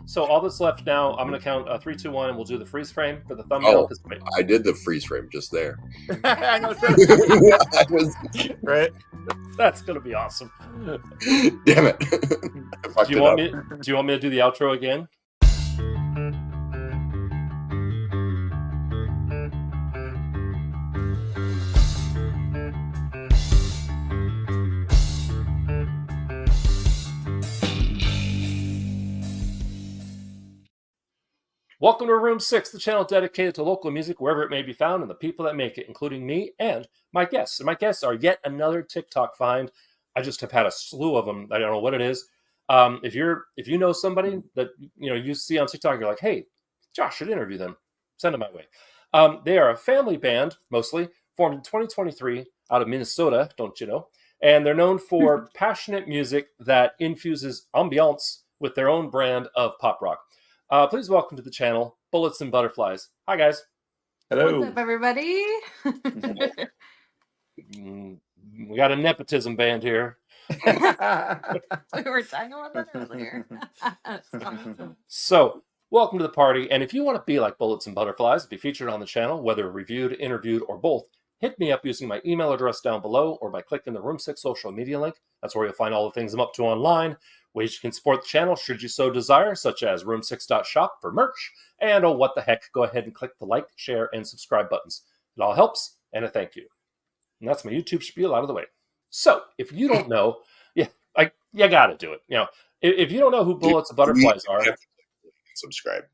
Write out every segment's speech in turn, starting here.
So all that's left now, I'm going to count 3, 2, 1, and we'll do the freeze frame for the thumbnail. Oh, I did the freeze frame just there. I know. I was, Right? That's going to be awesome. damn it! I fucked Do you it want up. me? Do you want me to do the outro again? Welcome to Room 6, the channel dedicated to local music wherever it may be found and the people that make it, including me and my guests. And my guests are yet another TikTok find. I just have had a slew of them. I don't know what it is. If you know somebody that you see on TikTok, you're like, hey, Josh should interview them. Send them my way. They are a family band, mostly formed in 2023 out of Minnesota, don't you know? And they're known for passionate music that infuses ambiance with their own brand of pop rock. Please welcome to the channel, Bullets and Butterflies. Hi, guys. Hello. What's up, everybody? We got a nepotism band here. We were talking about that earlier. That's awesome. So, welcome to the party. And if you want to be like Bullets and Butterflies, be featured on the channel, whether reviewed, interviewed, or both, hit me up using my email address down below or by clicking the Room 6 social media link. That's where you'll find all the things I'm up to online, ways you can support the channel should you so desire, such as room6.shop for merch. And oh, what the heck, go ahead and click the like, share, and subscribe buttons. It all helps, and a thank you. And that's my YouTube spiel out of the way. So, if you don't know, you got to do it. If you don't know who Bullets and Butterflies are, Subscribe.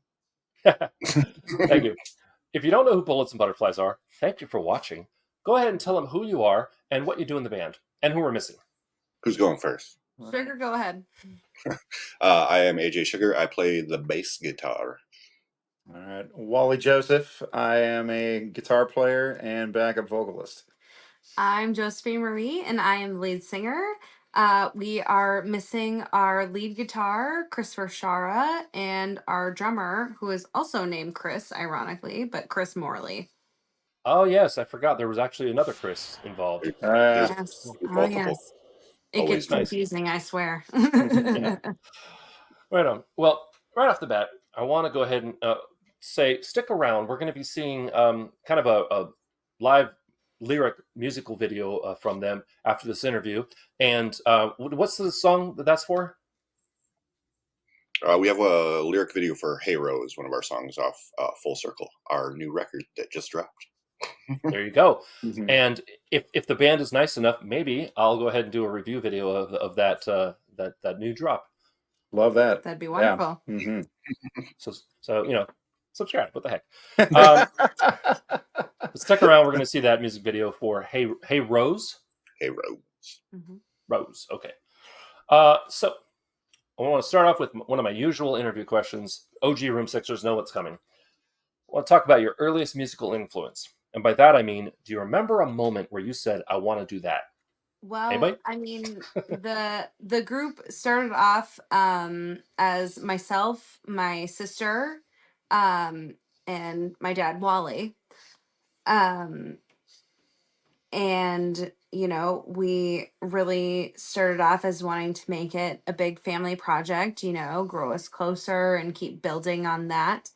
thank you. If you don't know who Bullets and Butterflies are, thank you for watching. Go ahead and tell them who you are and what you do in the band and who we're missing. Who's going first? Sugar, go ahead. I am AJ Sugar. I play the bass guitar. All right. Wally Joseph. I am a guitar player and backup vocalist. I'm Josephine Marie, and I am the lead singer. We are missing our lead guitar, Christopher Shara, and our drummer, who is also named Chris, ironically, but Chris Morley. Oh, yes, I forgot there was actually another Chris involved. Yes. Oh, multiple. yes. It Always gets nice. confusing, I swear. Yeah. Right on. Well, right off the bat, I want to go ahead and say stick around. We're going to be seeing kind of a live lyric musical video from them after this interview. And what's the song that's for? We have a lyric video for Hey Rose, one of our songs off Full Circle, our new record that just dropped. There you go. And if the band is nice enough, maybe I'll go ahead and do a review video of that that new drop. Love that. That'd be wonderful. Yeah. So subscribe. What the heck? Stick around. We're going to see that music video for Hey Rose. Hey Rose. Rose. Okay. So I want to start off with one of my usual interview questions. OG Room Sixers know what's coming. I want to talk about your earliest musical influence. And by that, I mean, do you remember a moment where you said, I want to do that? Well, Anybody? I mean, the group started off as myself, my sister, and my dad, Wally. And we really started off as wanting to make it a big family project, grow us closer and keep building on that.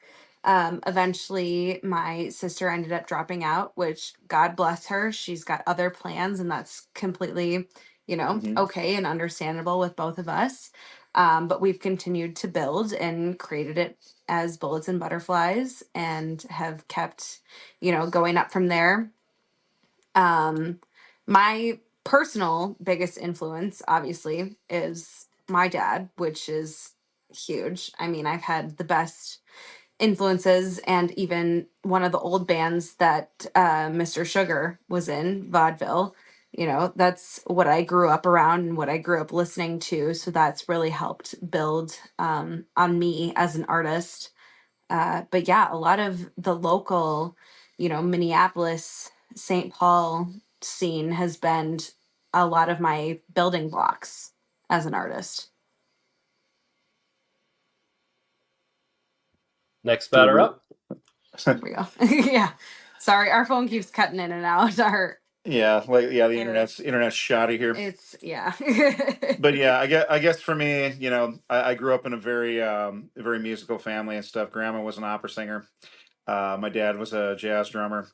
Eventually my sister ended up dropping out, which God bless her, she's got other plans, and that's completely okay and understandable with both of us. But we've continued to build and created it as Bullets and Butterflies, and have kept going up from there. My personal biggest influence, obviously, is my dad, which is huge. I mean, I've had the best influences, and even one of the old bands that Mr. Sugar was in, Vaudeville. That's what I grew up around and what I grew up listening to. So that's really helped build on me as an artist. But yeah, a lot of the local, Minneapolis, St. Paul scene has been a lot of my building blocks as an artist. Next batter up. There we go. Yeah. Sorry, our phone keeps cutting in and out. Yeah, the internet's shoddy here. It's yeah. But yeah, I guess for me, I grew up in a very musical family and stuff. Grandma was an opera singer. My dad was a jazz drummer,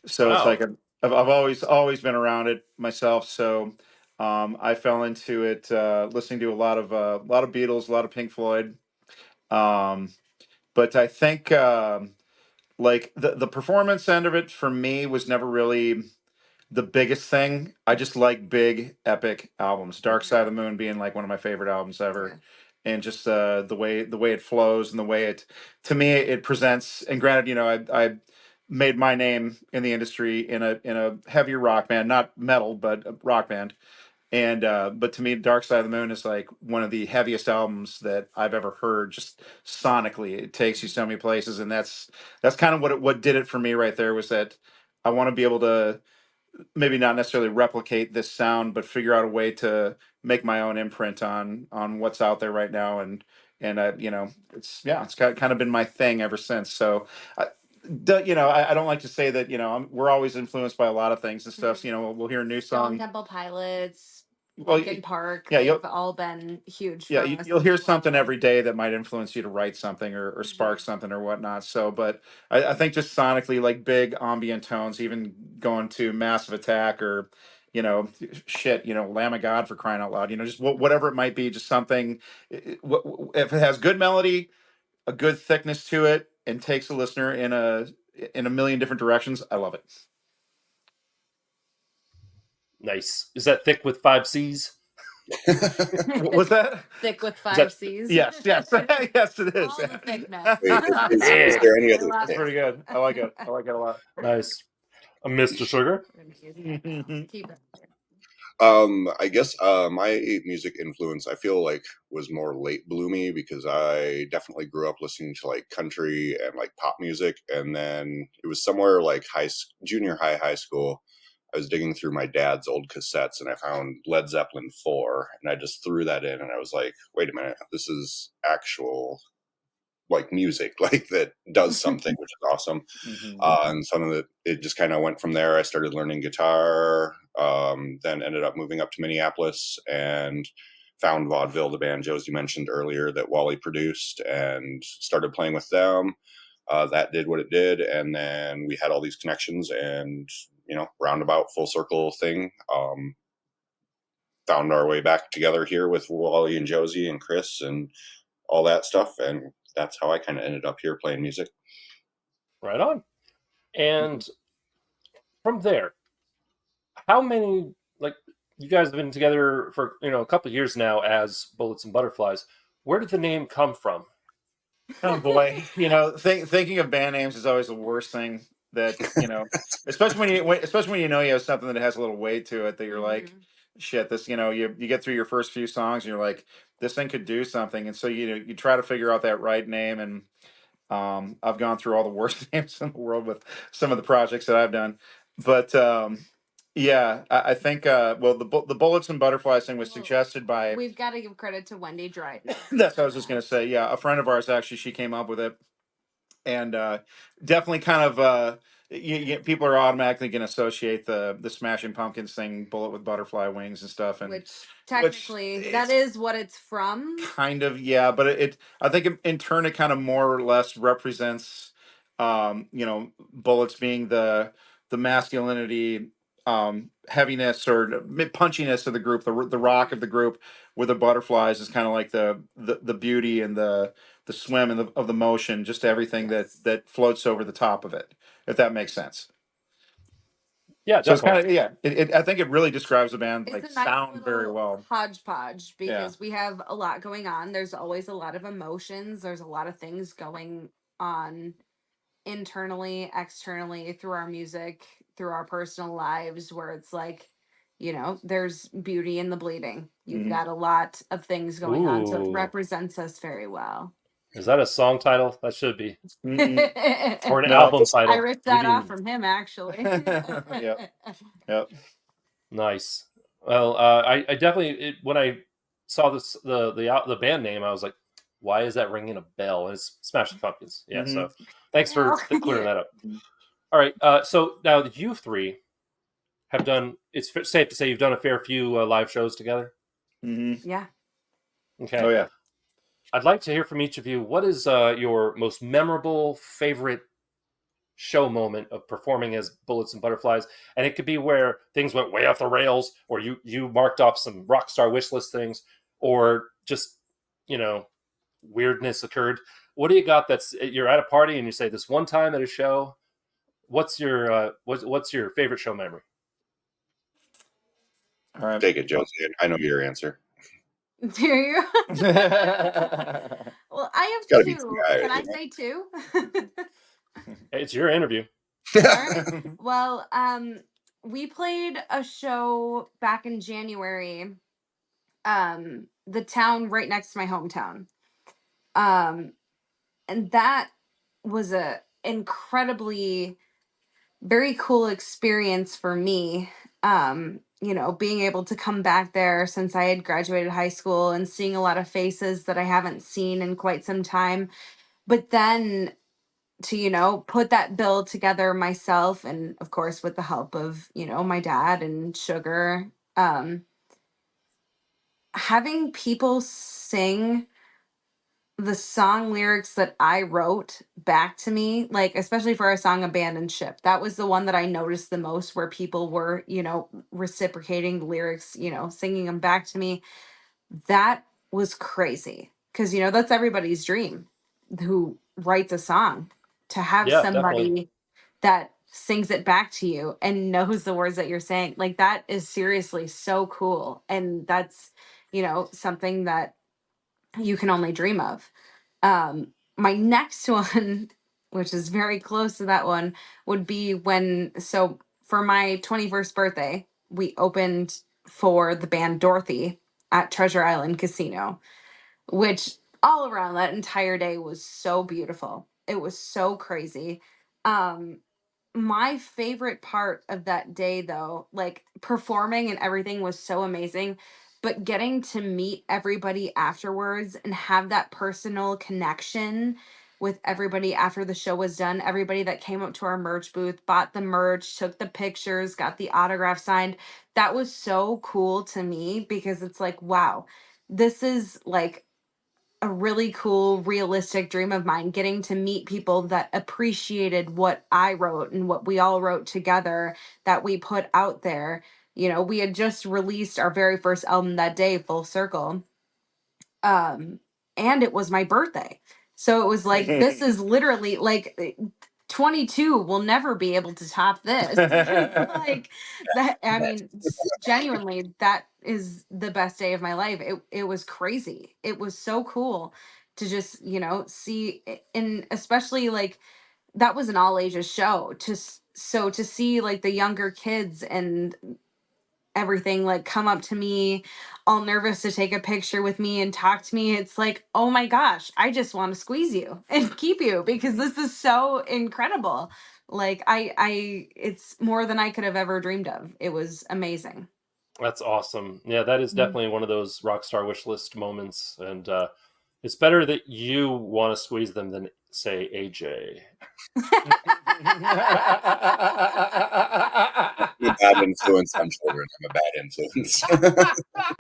so it's Wow. like I've always been around it myself. So I fell into it, listening to a lot of Beatles, a lot of Pink Floyd. Um, but I think like the performance end of it for me was never really the biggest thing. I just like big epic albums. Dark Side of the Moon being like one of my favorite albums ever. Yeah. And just the way it flows and the way it, to me, it presents. And granted, I made my name in the industry in a heavier rock band, not metal, but a rock band. And but to me, Dark Side of the Moon is like one of the heaviest albums that I've ever heard. Just sonically, it takes you so many places, and that's kind of what did it for me right there. Was that I want to be able to maybe not necessarily replicate this sound, but figure out a way to make my own imprint on what's out there right now. And it's kind of been my thing ever since. So, I don't like to say that we're always influenced by a lot of things and stuff. So, we'll hear a new Stone song. Temple Pilots, Well, Linkin Park, yeah, they've all been huge yeah, for us you'll as hear something well. every day that might influence you to write something or spark something or whatnot. So, but I think just sonically, like big ambient tones, even going to Massive Attack or, Lamb of God, for crying out loud, just whatever it might be, just something. If it has good melody, a good thickness to it, and takes the listener in a million different directions, I love it. Nice. Is that thick with 5 C's? What was that? Thick with Is 5 that C's. Yes, yes, yes, it is. All the thickness. Wait, is Yeah. there any I other love That's thing? pretty it. good. I like it. I like it a lot. Nice. Mr. Sugar. We're gonna use that now. Keep it. I guess my music influence I feel like was more late bloomy because I definitely grew up listening to like country and like pop music, and then it was somewhere like junior high school. I was digging through my dad's old cassettes and I found Led Zeppelin 4, and I just threw that in and I was like, wait a minute, this is actual like music like that does something, which is awesome. And some of it just kind of went from there. I started learning guitar, then ended up moving up to Minneapolis and found Vaudeville, the band Josie mentioned earlier that Wally produced, and started playing with them. That did what it did, and then we had all these connections, and roundabout full circle thing. Found our way back together here with Wally and Josie and Chris and all that stuff, and that's how I kind of ended up here playing music. Right on. And from there, how many, like, you guys have been together for, a couple of years now as Bullets and Butterflies. Where did the name come from? Oh boy, thinking of band names is always the worst thing. That especially when you know you have something that has a little weight to it. That you're like, shit, this you get through your first few songs and you're like, this thing could do something, and so you try to figure out that right name. And I've gone through all the worst names in the world with some of the projects that I've done, but yeah, I think the Bullets and Butterflies thing was suggested by. We've got to give credit to Wendy Dryden. That's what I was just gonna say. Yeah, a friend of ours actually, she came up with it, and definitely kind of people are automatically going to associate the Smashing Pumpkins thing, Bullet with Butterfly Wings and stuff, and Which technically that is what it's from. kind of, yeah, but I think in turn it kind of more or less represents Bullets being the masculinity, heaviness or punchiness of the group, the rock of the group, where the butterflies is kind of like the beauty and the swim and of the motion, just everything Yes. that floats over the top of it, if that makes sense. Yeah, So it's definitely. kind of, yeah, I think it really describes the band, It's like a nice sound very little well. hodgepodge Yeah. because we have a lot going on. There's always a lot of emotions. There's a lot of things going on internally, externally, through our music, through our personal lives, where it's like, there's beauty in the bleeding. You've Mhm. got a lot of things going on, so it Ooh. represents us very well. Is that a song title? That should be. Mm-mm. Or an No, album it's I title. ripped that off bleeding. from him, actually. Yep. Yep. Nice. Well, I definitely when I saw the band name, I was like, why is that ringing a bell? And it's Smashing Pumpkins. Yeah. Mhm. So thanks for Well, clearing that up. All right. So now you three, have done. It's safe to say you've done a fair few live shows together. Mm-hmm. Yeah. Okay. Oh yeah. I'd like to hear from each of you. What is your most memorable, favorite show moment of performing as Bullets and Butterflies? And it could be where things went way off the rails, or you marked off some rock star wish list things, or just you know weirdness occurred. What do you got? That's you're at a party and you say this one time at a show. What's your what's your favorite show memory? All right. Take it, Josie. I know your answer. Do you? It's Well, I It's got have to be two. TI, Can I isn't say two? It's your interview. it? All right. Well, we played a show back in January. The town right next to my hometown. Um, and that was a incredibly very cool experience for me. Being able to come back there since I had graduated high school and seeing a lot of faces that I haven't seen in quite some time. But then to, put that bill together myself, and of course with the help of, my dad and Sugar, having people sing the song lyrics that I wrote back to me, like especially for our song Abandoned Ship. That was the one that I noticed the most where people were, reciprocating the lyrics, singing them back to me. That was crazy. Cause that's everybody's dream who writes a song, to have Yeah, definitely. somebody that sings it back to you and knows the words that you're saying. Like that is seriously so cool. And that's, something that you can only dream of. My next one, which is very close to that one, would be so for my 21st birthday, we opened for the band Dorothy at Treasure Island Casino, which all around that entire day was so beautiful. It was so crazy. Um, my favorite part of that day, though, like performing and everything was so amazing, but getting to meet everybody afterwards and have that personal connection with everybody after the show was done, everybody that came up to our merch booth, bought the merch, took the pictures, got the autograph signed. That was so cool to me because it's like, wow, this is like a really cool, realistic dream of mine, getting to meet people that appreciated what I wrote and what we all wrote together that we put out there. We had just released our very first album that day, Full Circle. Um, and it was my birthday. So it was like, this is literally like 22 will never be able to top this. Like that, I mean, genuinely, that is the best day of my life. It was crazy. It was so cool to just, see and especially like that was an all ages show so to see like the younger kids and everything like come up to me all nervous to take a picture with me and talk to me. It's like, oh my gosh, I just want to squeeze you and keep you because this is so incredible. Like I it's more than I could have ever dreamed of. It was amazing. That's awesome. Yeah, that is Mhm. definitely one of those rock star wish list moments, and it's better that you want to squeeze them than say AJ. I'm a bad influence on children. I'm a bad influence.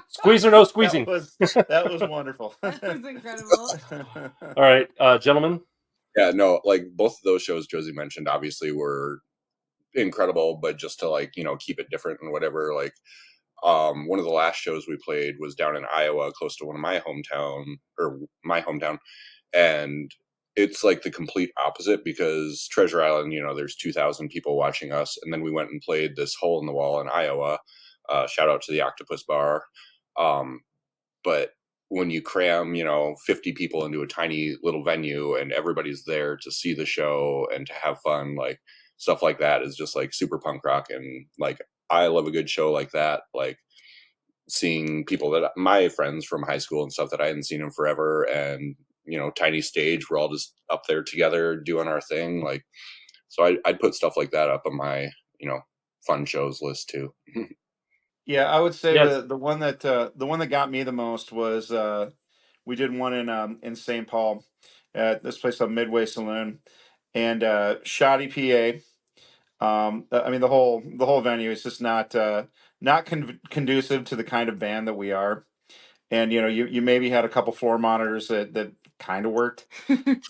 Squeeze or no that squeezing. was that was wonderful. That was incredible. All right, gentlemen. Yeah, no, like both of those shows Josie mentioned obviously were incredible, but just to like, keep it different and whatever, like one of the last shows we played was down in Iowa, close to one of my hometown, and it's like the complete opposite because Treasure Island, there's 2,000 people watching us, and then we went and played this hole in the wall in Iowa. Shout out to the Octopus Bar. Um, but when you cram 50 people into a tiny little venue and everybody's there to see the show and to have fun, like stuff like that is just like super punk rock. And like I love a good show like that, like seeing people that my friends from high school and stuff that I hadn't seen in forever, and tiny stage, we're all just up there together doing our thing, like, so I'd put stuff like that up on my fun shows list too. Yeah, I would say Yes. the one that got me the most was we did one in St. Paul at this place called Midway Saloon, and Shoddy PA. I mean, the whole venue is just not conducive to the kind of band that we are. And you maybe had a couple floor monitors that kind of worked,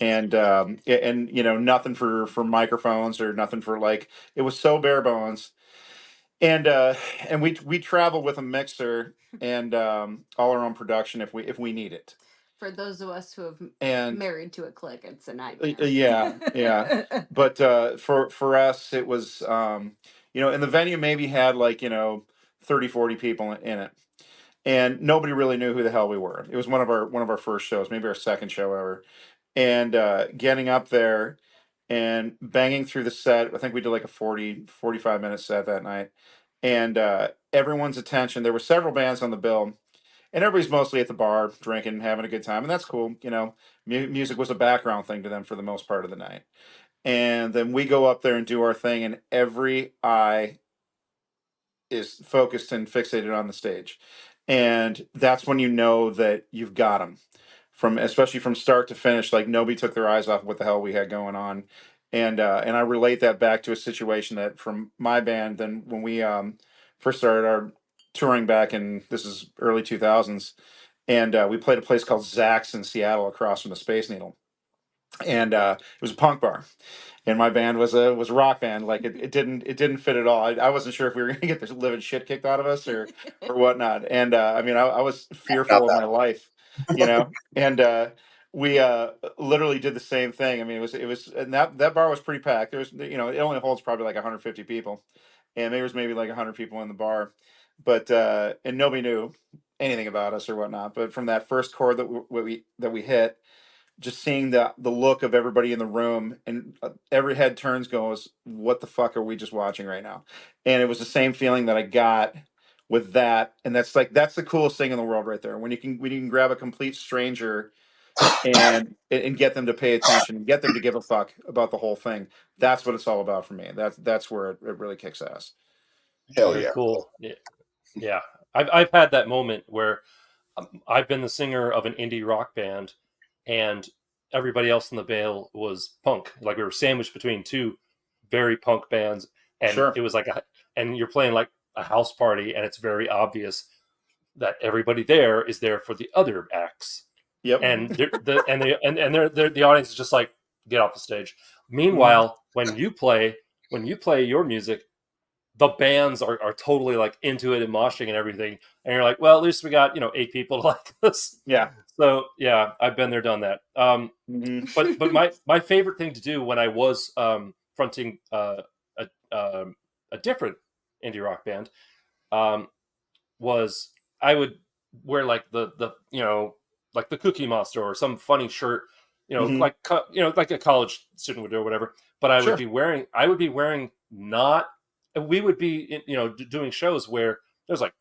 and nothing for microphones or nothing for, like, it was so bare bones. And we travel with a mixer and all our own production if we need it. For those of us who have And married to a clique, it's a nightmare. yeah. But for us, it was, and the venue maybe had, like, 30, 40 people in it, and nobody really knew who the hell we were. It was one of our first shows, maybe our second show ever. And getting up there and banging through the set. I think we did like a 45 minute set that night. And everyone's attention, there were several bands on the bill, and everybody's mostly at the bar drinking, having a good time, and that's cool. Music was a background thing to them for the most part of the night. And then we go up there and do our thing, and every eye is focused and fixated on the stage. And that's when you know that you've got them, especially from start to finish. Like, nobody took their eyes off what the hell we had going on. And I relate that back to a situation that from my band, then when we first started our touring back in, this is early 2000s, and we played a place called Zach's in Seattle across from the Space Needle. And it was a punk bar, and my band was a rock band. Like, it didn't fit at all. I wasn't sure if we were gonna get the living shit kicked out of us or whatnot. And I mean, I was Not fearful of that. my life, and we literally did the same thing. I mean, it was and that bar was pretty packed. There was, it only holds probably like 150 people, and there was maybe like 100 people in the bar, but and nobody knew anything about us or whatnot. But from that first chord that we hit, just seeing the look of everybody in the room, and every head turns, goes, what the fuck are we just watching right now? And it was the same feeling that I got with that. And that's the coolest thing in the world right there, when you can grab a complete stranger and get them to pay attention and get them to give a fuck about the whole thing. That's what it's all about for me. That's where it really kicks ass. Hell Very yeah. cool. Yeah, yeah. I've had that moment where I've been the singer of an indie rock band, and everybody else in the band was punk. Like, we were sandwiched between two very punk bands, and Sure. it was like and you're playing like a house party, and it's very obvious that everybody there is there for the other acts, Yep. and the audience is just like, get off the stage. Mhm. Meanwhile, when you play your music, the bands are totally like into it and moshing and everything, and you're like, well, at least we got 8 people to like this. Yeah. So yeah, I've been there, done that. Hmm. But my favorite thing to do when I was fronting a different indie rock band, um, was I would wear like the like the Cookie Monster or some funny shirt, Hmm. like like a college student would do or whatever. But Sure. I would be wearing not. We would be doing shows where there's like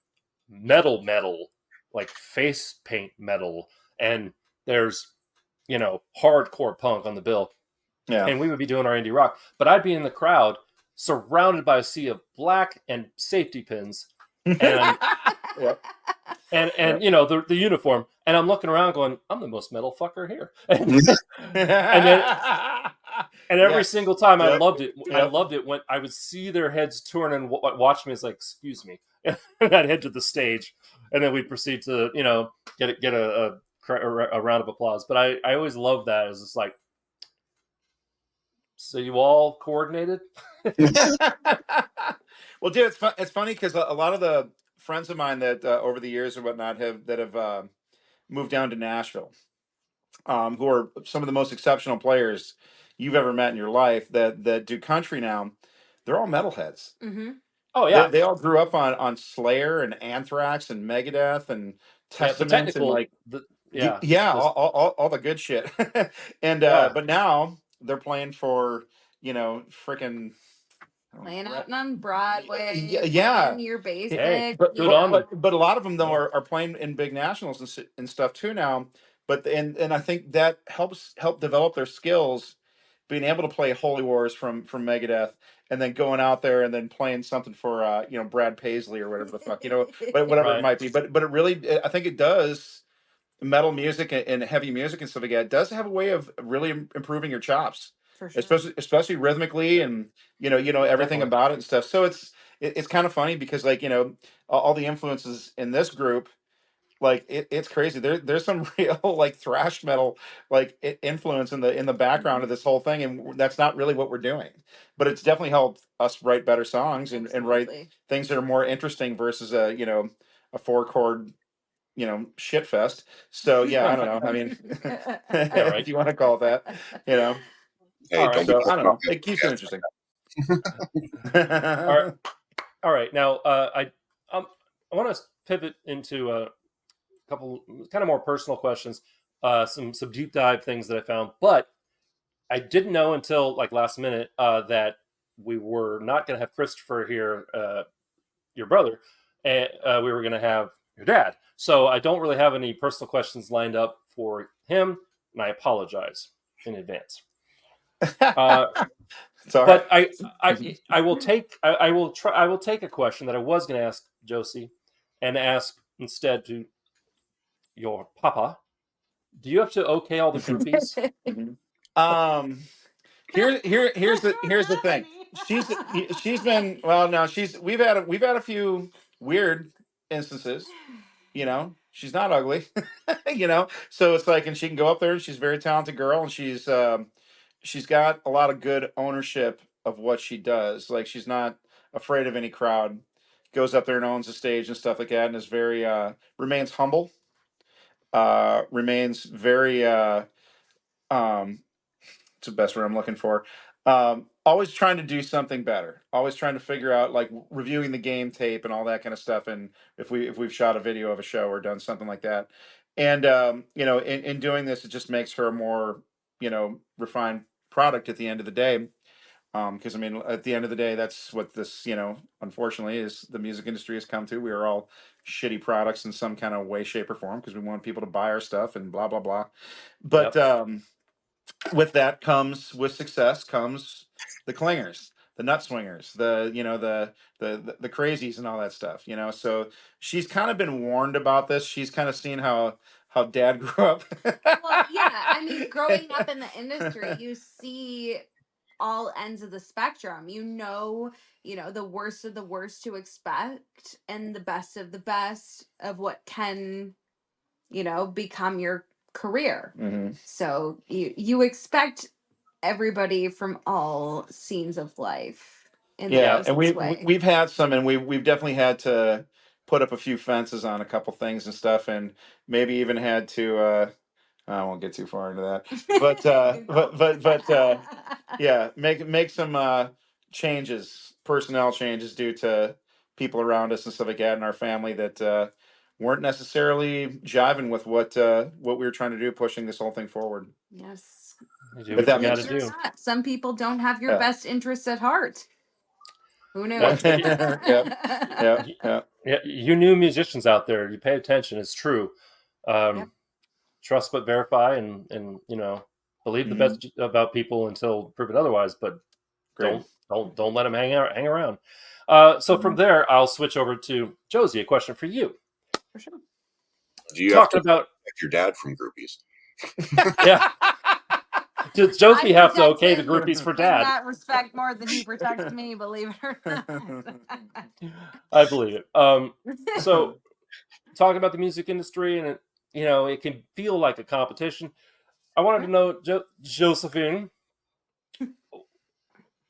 metal, like face paint metal, and there's hardcore punk on the bill, Yeah. and we would be doing our indie rock. But I'd be in the crowd, surrounded by a sea of black and safety pins, and Yep. and Yep. the uniform, and I'm looking around going, I'm the most metal fucker here. And then every Yes. single time I Yep. loved it. I Yep. loved it when I would see their heads turn and watch me as like, excuse me, and I'd head to the stage, and then we'd proceed to get a round of applause. But I always loved that. It's just like, so you all coordinated. Well, dude, it's funny because a lot of the friends of mine that over the years or whatnot have moved down to Nashville, who are some of the most exceptional players you've ever met in your life, that do country now. They're all metalheads. Mm-hmm. Oh They yeah, they all grew up on Slayer and Anthrax and Megadeth and yeah. The Testament and, technical, like, the yeah, yeah, this all the good shit. And yeah. but now they're playing for, freaking, Playing Brett. out on Broadway, Yeah. playing your Hey, basic, But good but on them. but but a lot of them though Yeah, are playing in big nationals and stuff too now. But and I think that help develop their skills, being able to play Holy Wars from Megadeth, and then going out there and then playing something for Brad Paisley or whatever the fuck, but whatever it right. might be. But it really, I think it does, metal music and heavy music and stuff like that. It does have a way of really improving your chops. For sure. especially rhythmically, and everything Definitely. about it and stuff. So it's kind of funny because, like, all the influences in this group, like, it's crazy. There's some real, like, thrash metal, like, influence in the background of this whole thing, and that's not really what we're doing. But it's definitely helped us write better songs and write Absolutely. things that are more interesting versus a four chord shit fest. So yeah, I don't know. I mean, Yeah, right. if you want to call it that, you know. Hey, All right. don't be So I putting don't up know. It keeps it interesting. All right. All right. Now, I want to pivot into a couple kind of more personal questions, some deep dive things that I found, but I didn't know until like last minute that we were not going to have Christopher here, your brother, and we were going to have your dad. So I don't really have any personal questions lined up for him, and I apologize in advance. Uh, It's all right. but I will take I will take a question that I was going to ask Josie, and ask instead to your papa. Do you have to okay all the groupies? um here's the thing. She's been, well, no, we've had a few weird instances. She's not ugly. So it's like, and she can go up there, and she's a very talented girl, and she's got a lot of good ownership of what she does. Like, she's not afraid of any crowd, goes up there and owns the stage and stuff like that, and is very remains humble, remains very um it's the best word I'm looking for. Always trying to do something better. Always trying to figure out, like, reviewing the game tape and all that kind of stuff. And if we've shot a video of a show or done something like that, and in doing this, it just makes her a more refined product at the end of the day. Because I mean, at the end of the day, that's what this, unfortunately, is the music industry has come to. We are all shitty products in some kind of way, shape, or form, because we want people to buy our stuff and blah blah blah. But Yep. with that comes, with success comes the clingers, the nut swingers, the crazies and all that stuff. So she's kind of been warned about this. She's kind of seen how dad grew up. Well, yeah. I mean, growing up in the industry, you see all ends of the spectrum. The worst of the worst to expect, and the best of the best of what can, become your career. Mhm. So you expect everybody from all scenes of life in the Yeah, Yep. and nicest way. we've had some, and we've definitely had to put up a few fences on a couple things and stuff, and maybe even had to. I won't get too far into that, but Good call. yeah, make some changes, personnel changes, due to people around us and stuff like that in our family that weren't necessarily jiving with what we were trying to do, pushing this whole thing forward. Yes. You do If what you that got makes to Believe it or do. sense. not, some people don't have your Yeah. best interests at heart. Who knew? Well, Yep. Yeah. Yeah. yeah, you new musicians out there, you pay attention. It's true. Yep. Trust but verify, and believe the Mhm. best about people until proven otherwise. But Great. don't let them hang around. So from Mhm. there, I'll switch over to Josie. A question for you. For sure. Do you have Talking to about protect your dad from groupies? yeah, does I Josie have to protect okay the him groupies for in dad? that respect more than he protects me, believe it or not. I believe it. So talking about the music industry, and it can feel like a competition. I wanted to know, Josephine,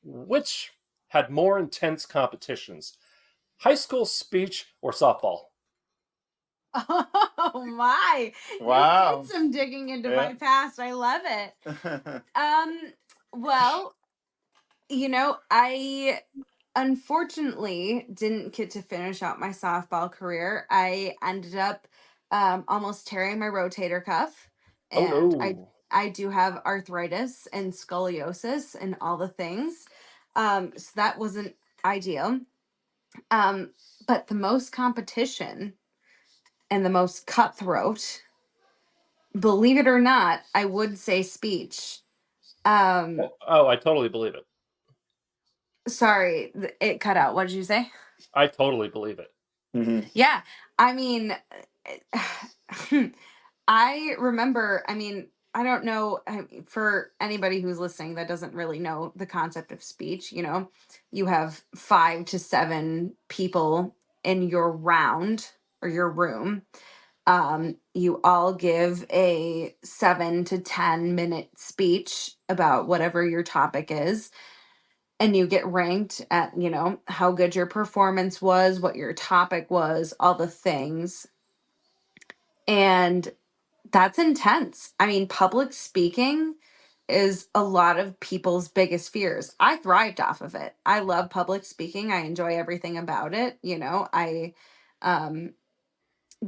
which had more intense competitions, high school speech or softball? Oh my. You did Wow. some digging into Yeah. my past. I love it. Well, I unfortunately didn't get to finish out my softball career. I ended up almost tearing my rotator cuff, Oh and I no! I do have arthritis and scoliosis and all the things. So that wasn't ideal. Um, but the most competition and the most cutthroat, believe it or not, I would say speech. Um, Oh, I totally believe it. sorry, it cut out. What did you say? I totally believe it. Mhm. Yeah, I mean, I remember, I mean, I don't know, for anybody who's listening that doesn't really know the concept of speech, you have 5 to 7 people in your round or your room. You all give a 7 to 10 minute speech about whatever your topic is, and you get ranked at, how good your performance was, what your topic was, all the things. And that's intense. I mean, public speaking is a lot of people's biggest fears. I thrived off of it. I love public speaking. I enjoy everything about it. I um,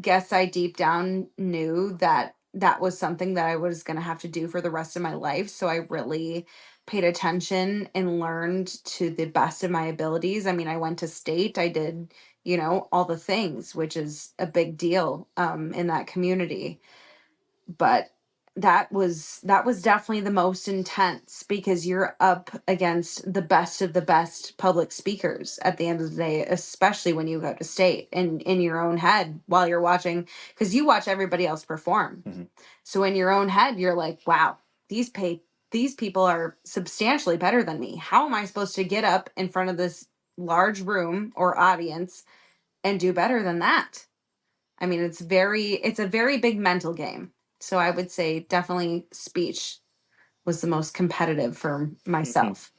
guess I deep down knew that that was something that I was going to have to do for the rest of my life. So I really paid attention and learned to the best of my abilities. I mean, I went to state, I did, all the things, which is a big deal in that community. But that was definitely the most intense, because you're up against the best of the best public speakers at the end of the day, especially when you go to state and in your own head while you're watching, because you watch everybody else perform. Mhm. So in your own head you're like, wow, these people are substantially better than me. How am I supposed to get up in front of this large room or audience and do better than that? I mean, it's a very big mental game. So I would say definitely speech was the most competitive for myself.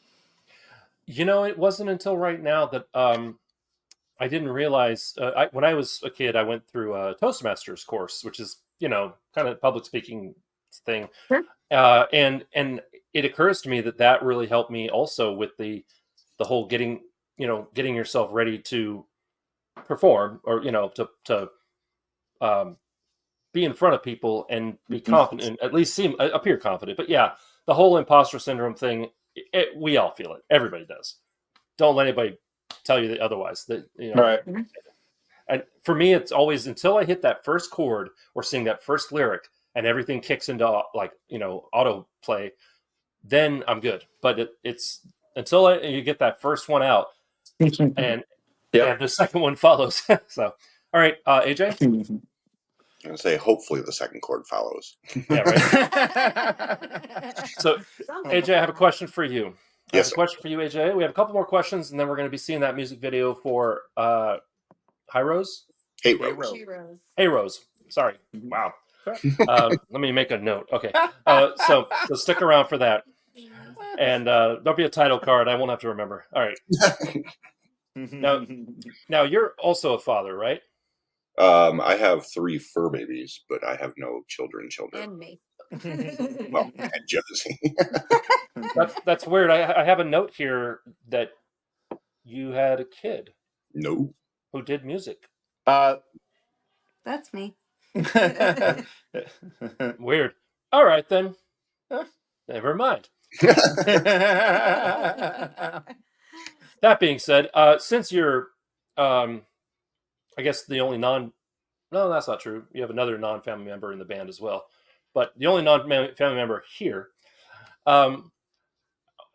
It wasn't until right now that I didn't realize. When I was a kid, I went through a Toastmasters course, which is kind of public speaking thing, Sure. and it occurs to me that really helped me also with the whole getting yourself ready to perform, or to um, be in front of people and be confident, at least appear confident. But yeah, the whole imposter syndrome thing, we all feel it. Everybody does. Don't let anybody tell you that otherwise. All right. And for me, it's always until I hit that first chord or sing that first lyric and everything kicks into like auto play, then I'm good. But it's until you get that first one out, and Yep. the second one follows. So, all right, AJ. I'm gonna say hopefully the second chord follows. Yeah, right. So, AJ, I have a question for you. Yes, sir. AJ. We have a couple more questions, and then we're going to be seeing that music video for High Rose. Hey, Hey, Rose. Heroes. Hey, Rose. Sorry. Mhm. Wow. Sure. Let me make a note. Okay. So stick around for that, and there'll be a title card. I won't have to remember. All right. Now you're also a father, right? I have 3 fur babies, but I have no children. And me. Well, and Josie. That's weird. I have a note here that you had a kid No. who did music. That's me. Weird. All right then. Never mind. That being said, since you're, I guess the only no, that's not true. You have another non-family member in the band as well, but the only non-family member here. I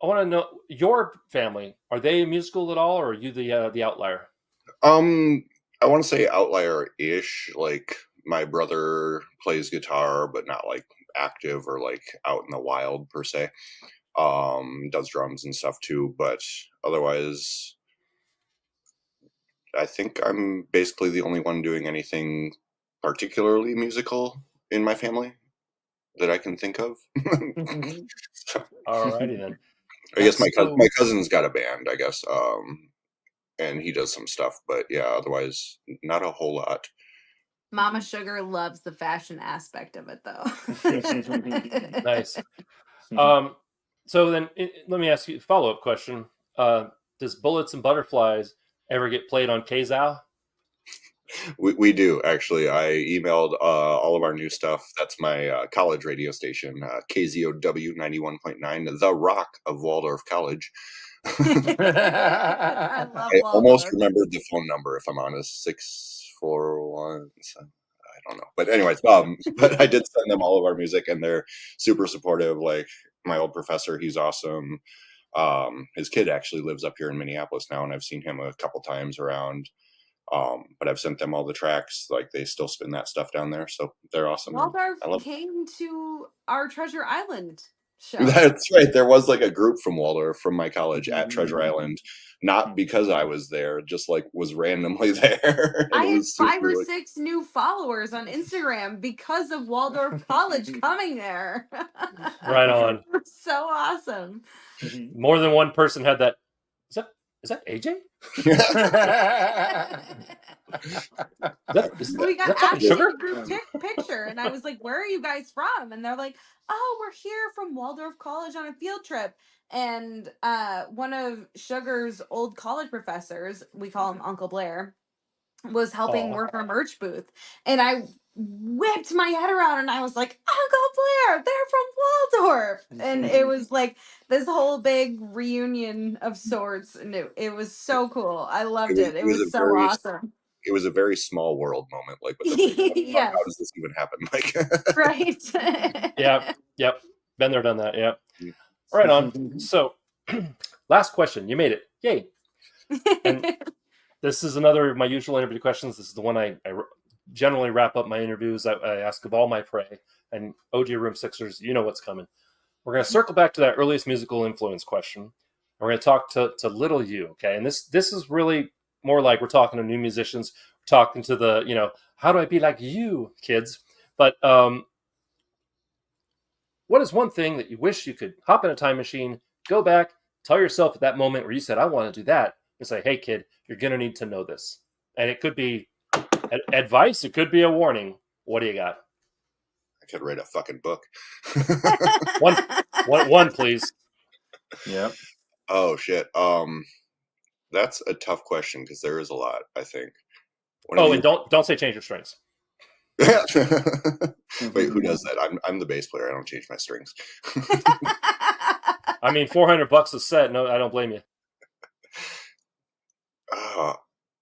want to know your family. Are they musical at all, or are you the outlier? I want to say outlier-ish. Like my brother plays guitar, but not like active or like out in the wild per se. Does drums and stuff too, but otherwise, I think I'm basically the only one doing anything particularly musical in my family that I can think of. So, All righty then. I guess Let's go. my cousin's got a band, I guess, and he does some stuff, but yeah, otherwise not a whole lot. Mama Sugar loves the fashion aspect of it, though. Nice. So then, let me ask you a follow-up question. Does Bullets and Butterflies ever get played on KZOW? We do actually. I emailed all of our new stuff. That's my college radio station, KZOW 91.9, the Rock of Waldorf College. I love I almost Waldorf. remembered the phone number, if I'm honest, 641. I don't know, but anyways, but I did send them all of our music, and they're super supportive. Like my old professor, he's awesome. His kid actually lives up here in Minneapolis now, and I've seen him a couple times around. But I've sent them all the tracks. Like they still spin that stuff down there, so they're awesome. Waldorf I love came to our Treasure Island show. That's right. There was like a group from Waldorf from my college at Treasure Island, not because I was there, just like was randomly there. I And it had was 5 or super 6 new followers on Instagram because of Waldorf College coming there. Right on. It was so awesome. More than one person had that. Is that AJ? We got that fucking added in sugar? the group picture, and I was like, "Where are you guys from?" And they're like, "Oh, we're here from Waldorf College on a field trip." And one of Sugar's old college professors, we call him Uncle Blair, was helping Aw. work our merch booth, and I whipped my head around and I was like, Uncle Blair, they're from Waldorf. And it was like this whole big reunion of sorts, and it was so cool. I loved it. It was so awesome. it was a very small world moment. Like what the fuck? How does Yes, this even happen? Like right. Yep. Been there, done that. Yep. Right on. So, last question. You made it. Yay. And this is another of my usual interview questions. This is the one I generally wrap up my interviews. I ask of all my prey. And OG Room Sixers, you know what's coming. We're going to circle back to that earliest musical influence question. We're going to talk to little you, okay? And this is really more like we're talking to new musicians, we're talking to the, how do I be like you, kids? But what is one thing that you wish you could hop in a time machine, go back, tell yourself at that moment where you said, I want to do that, and say, hey, kid, you're going to need to know this. And it could be advice, it could be a warning. What do you got? I could write a fucking book. One, please. Yep. Oh shit. That's a tough question because there is a lot, I think. And don't say change your strings. Wait, who does that? I'm the bass player. I don't change my strings. I mean, $400 a set. No, I don't blame you.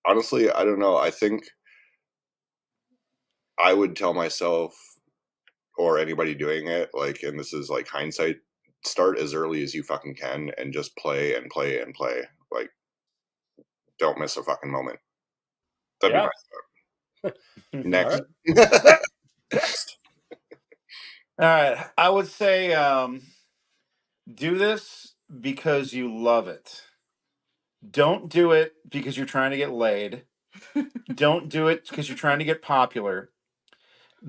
Honestly, I don't know. I think I would tell myself or anybody doing it, like, and this is like hindsight, start as early as you fucking can and just play and play and play. Like, don't miss a fucking moment. That'd be my thought. Next. Right. Next. All right. I would say do this because you love it. Don't do it because you're trying to get laid. Don't do it because you're trying to get popular.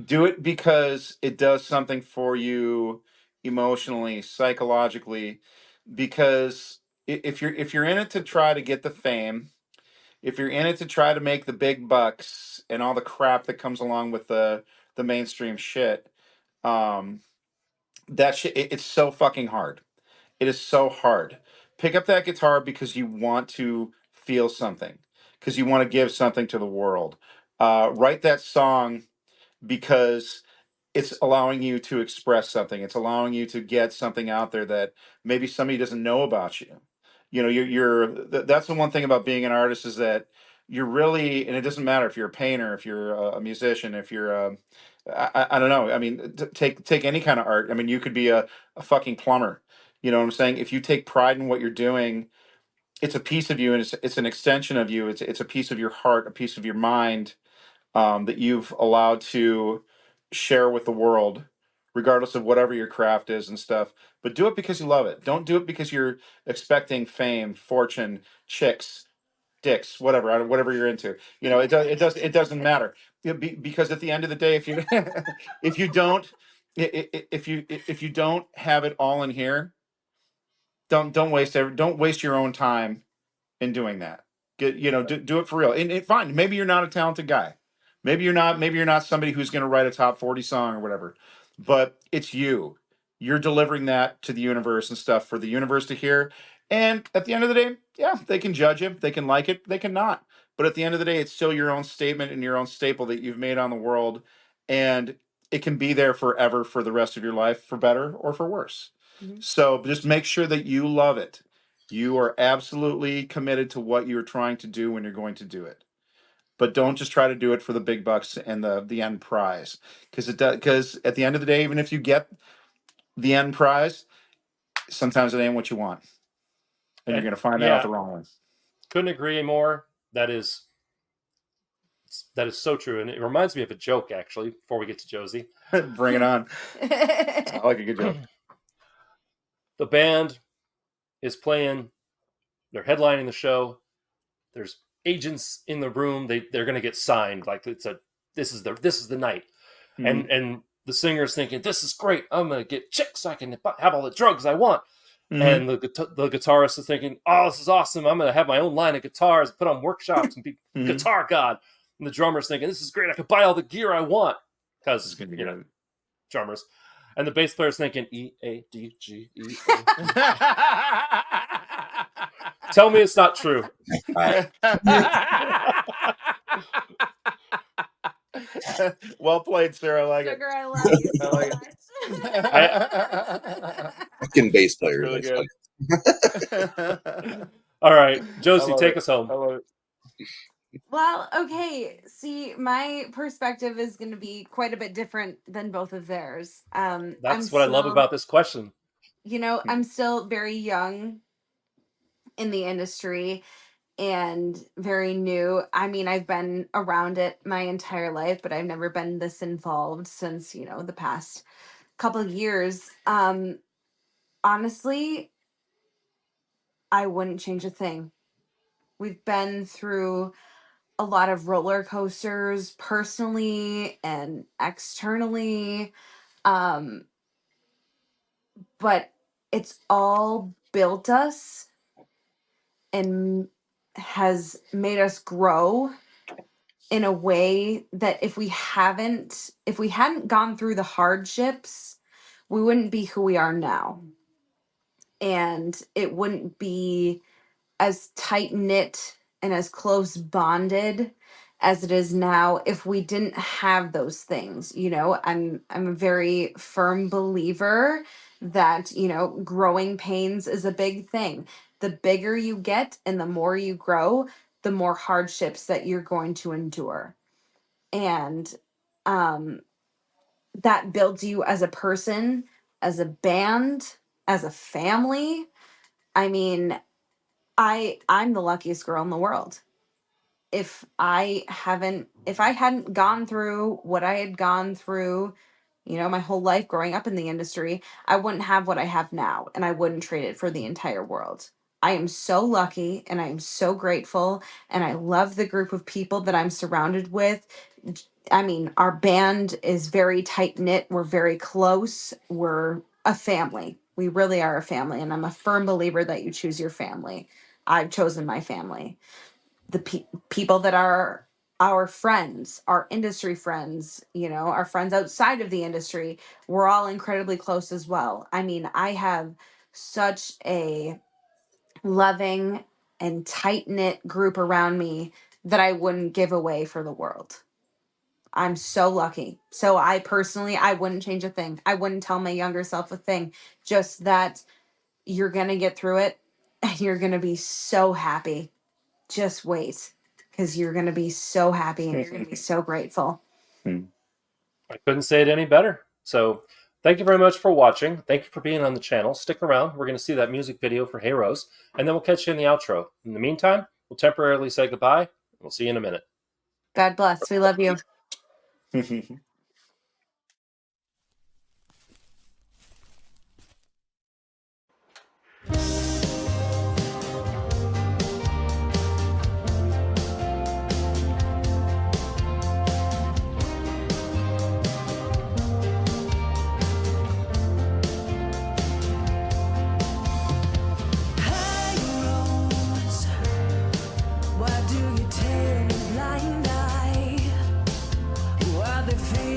Do it because it does something for you emotionally, psychologically. Because if you're in it to try to get the fame, if you're in it to try to make the big bucks and all the crap that comes along with the mainstream shit, um, that shit it's so fucking hard. It is so hard. Pick up that guitar because you want to feel something, because you want to give something to the world. Write that song because it's allowing you to express something. It's allowing you to get something out there that maybe somebody doesn't know about you. You know, that's the one thing about being an artist is that you're really, and it doesn't matter if you're a painter, if you're a musician, if you're I don't know. I mean, take any kind of art. I mean, you could be a fucking plumber. You know what I'm saying? If you take pride in what you're doing, it's a piece of you, and it's an extension of you. It's a piece of your heart, a piece of your mind, that you've allowed to share with the world, regardless of whatever your craft is and stuff. But do it because you love it. Don't do it because you're expecting fame, fortune, chicks, dicks, whatever you're into. You know, it doesn't matter. Because at the end of the day, if you if you don't if you don't have it all in here, don't waste your own time in doing that. Do it for real. And fine, maybe you're not a talented guy. Maybe you're not somebody who's going to write a top 40 song or whatever. But it's you. You're delivering that to the universe and stuff for the universe to hear. And at the end of the day, yeah, they can judge it, they can like it, they can not. But at the end of the day, it's still your own statement and your own staple that you've made on the world, and it can be there forever for the rest of your life, for better or for worse. So just make sure that you love it. You are absolutely committed to what you're trying to do when you're going to do it. But don't just try to do it for the big bucks and the end prize, because at the end of the day, even if you get the end prize, sometimes it ain't what you want, and you're And going to find that out yeah, the wrong way. couldn't agree more. That is That is so true, and it reminds me of a joke actually. Before we get to Josie, Bring it on. I like a good joke. the band is playing. They're headlining the show. There's agents in the room. They're going to get signed. Like this is the night. Mhm. And the singer's thinking, this is great. I'm going to get chicks so I can have all the drugs I want. Mhm. And the guitarist is thinking, oh, this is awesome. I'm going to have my own line of guitars, put on workshops, and be Mhm. guitar god. And the drummer's thinking, this is great. I could buy all the gear I want. This is Because, gonna be you know, good. drummers. And the bass player's thinking, E-A-D-G-E-A. Tell me it's not true. Well played, sir. I like Sugar, I love you so like much. Fucking bass players. Really good. All right, I Josie, love take it. us home. I love it. Well, okay. See, my perspective is going to be quite a bit different than both of theirs. That's what I love about this question. You know, I'm still very young in the industry and very new. I mean, I've been around it my entire life, but I've never been this involved since, you know, the past couple of years. Honestly, I wouldn't change a thing. We've been through a lot of roller coasters personally and externally. Um, but it's all built us and has made us grow in a way that if we hadn't gone through the hardships, we wouldn't be who we are now. And it wouldn't be as tight knit and as close bonded as it is now if we didn't have those things. You know, I'm a very firm believer that, you know, growing pains is a big thing. The bigger you get and the more you grow, the more hardships that you're going to endure. And um that builds you as a person, as a band, as a family. I mean, I'm the luckiest girl in the world. If I hadn't gone through what I had gone through, you know, my whole life growing up in the industry, I wouldn't have what I have now and I wouldn't trade it for the entire world. I am so lucky and I am so grateful and I love the group of people that I'm surrounded with. I mean, our band is very tight knit. We're very close. We're a family. We really are a family and I'm a firm believer that you choose your family. I've chosen my family. The people that are our friends, our industry friends, you know, our friends outside of the industry, we're all incredibly close as well. I mean, I have such a loving and tight knit group around me that I wouldn't give away for the world. I'm so lucky. So I wouldn't change a thing. I wouldn't tell my younger self a thing. Just that you're going to get through it and you're going to be so happy. Just wait, because you're going to be so happy and you're going to be so grateful. I couldn't say it any better. So thank you very much for watching. Thank you for being on the channel. Stick around. We're going to see that music video for Hey Rose, and then we'll catch you in the outro. In the meantime, we'll temporarily say goodbye. We'll see you in a minute. God bless. We love you. Hey Rose, why do you turn a blind eye? Why they feel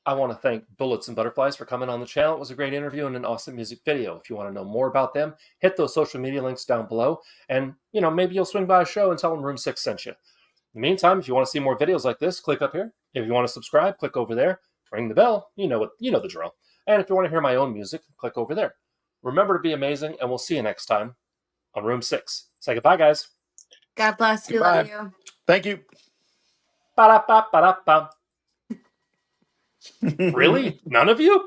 I want to thank Bullets and Butterflies for coming on the channel. It was a great interview and an awesome music video. If you want to know more about them, hit those social media links down below. And, maybe you'll swing by a show and tell them Room 6 sent you. In the meantime, if you want to see more videos like this, click up here. If you want to subscribe, click over there. Ring the bell. You know the drill. And if you want to hear my own music, click over there. Remember to be amazing, and we'll see you next time on Room 6. Say goodbye, guys. God bless. We Goodbye. love you. Thank you. Ba-da-ba-ba-da-ba. Really? None of you?